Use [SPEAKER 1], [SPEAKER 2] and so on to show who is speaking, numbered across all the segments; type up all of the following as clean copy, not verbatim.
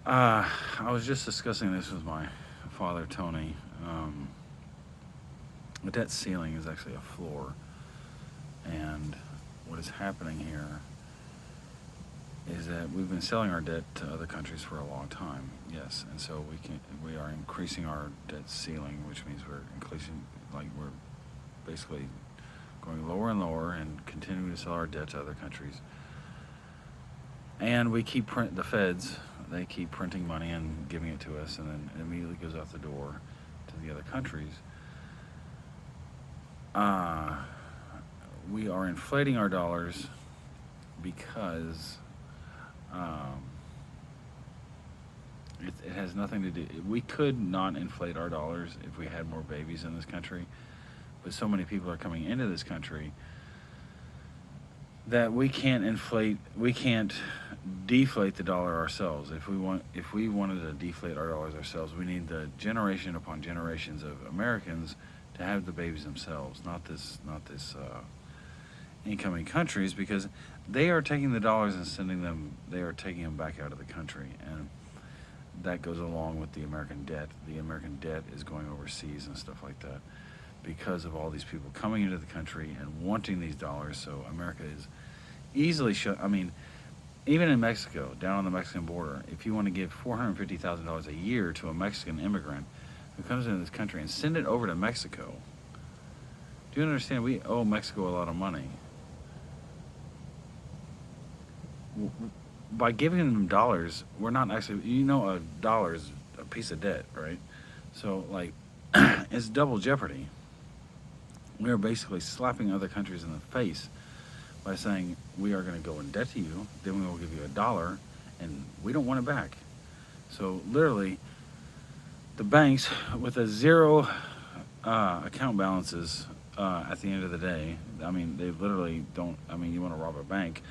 [SPEAKER 1] I was just discussing this with my father, Tony. Um, the debt ceiling is actually a floor, and what is happening here is that we've been selling our debt to other countries for a long time. Yes, and so we are increasing our debt ceiling, which means we're increasing, like we're basically going lower and lower and continuing to sell our debt to other countries. And we keep the feds, they keep printing money and giving it to us, and then it immediately goes out the door to the other countries. Uh, we are inflating our dollars because um, it has nothing to do. We could not inflate our dollars if we had more babies in this country, but so many people are coming into this country that we can't deflate the dollar ourselves. If we wanted to deflate our dollars ourselves, we need the generation upon generations of Americans to have the babies themselves, not this incoming countries, because they are taking the dollars and sending them. They are taking them back out of the country, and that goes along with the American debt. The American debt is going overseas and stuff like that because of all these people coming into the country and wanting these dollars. So America is easily I mean, even in Mexico, down on the Mexican border, if you want to give $450,000 a year to a Mexican immigrant who comes into this country and send it over to Mexico, do you understand? We owe Mexico a lot of money. By giving them dollars, we're not actually, a dollar is a piece of debt, right? So, like, it's double jeopardy. We are basically slapping other countries in the face by saying we are going to go in debt to you, then we will give you a dollar, and we don't want it back. So literally, the banks with a zero account balances at the end of the day, I mean, they literally don't. I mean, you want to rob a bank?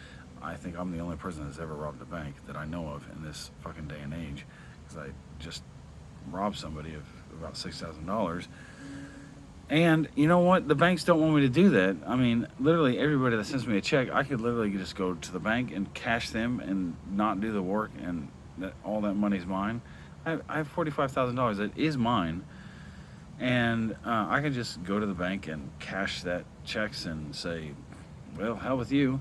[SPEAKER 1] I think I'm the only person that's ever robbed a bank that I know of in this fucking day and age, because I just robbed somebody of about $6,000. And you know what? The banks don't want me to do that. I mean, literally everybody that sends me a check, I could literally just go to the bank and cash them and not do the work, and all that money's mine. I have $45,000 that is mine, and I can just go to the bank and cash that checks and say, well, hell with you.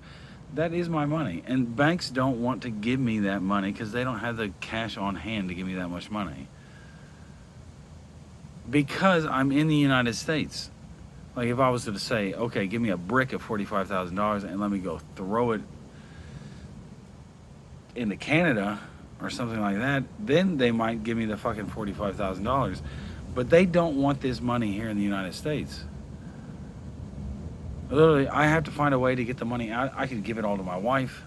[SPEAKER 1] That is my money. And banks don't want to give me that money because they don't have the cash on hand to give me that much money. Because I'm in the United States. Like if I was to say, okay, give me a brick of $45,000 and let me go throw it into Canada or something like that, then they might give me the fucking $45,000. But they don't want this money here in the United States. Literally, I have to find a way to get the money out. I could give it all to my wife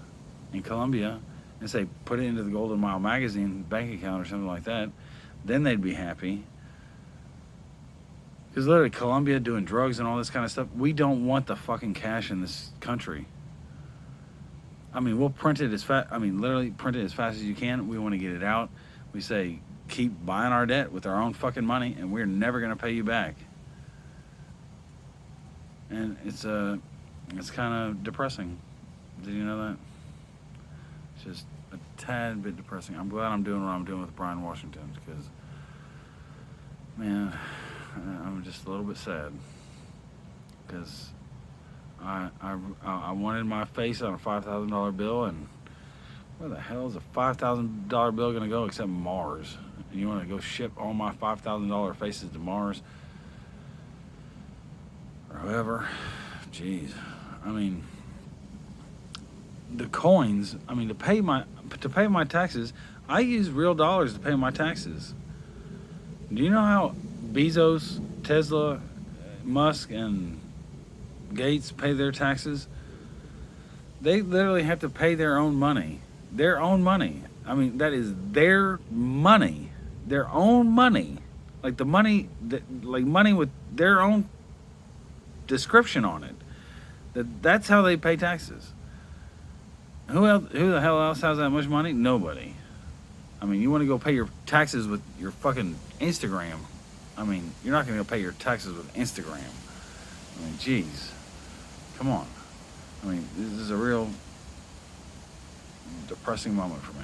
[SPEAKER 1] in Colombia and say, put it into the Golden Mile magazine bank account or something like that. Then they'd be happy. Because literally, Colombia doing drugs and all this kind of stuff, we don't want the fucking cash in this country. I mean, we'll print it as fast. I mean, literally print it as fast as you can. We want to get it out. We say, keep buying our debt with our own fucking money, and we're never going to pay you back. And it's kind of depressing. Did you know that? It's just a tad bit depressing. I'm glad I'm doing what I'm doing with Brian Washington, because, man, I'm just a little bit sad, because I wanted my face on a $5,000 bill, and where the hell is a $5,000 bill going to go except Mars? And you want to go ship all my $5,000 faces to Mars or whoever? Jeez, I mean, the coins. I mean, to pay my taxes, I use real dollars to pay my taxes. Do you know how Bezos, Tesla, Musk, and Gates pay their taxes? They literally have to pay their own money. Their own money. I mean, that is their money. Their own money. Like the money, like money with their own description on it. That's how they pay taxes. Who the hell else has that much money? Nobody. I mean, you want to go pay your taxes with your fucking Instagram. I mean, you're not going to go pay your taxes with Instagram. I mean, geez. Come on. I mean, this is a real depressing moment for me.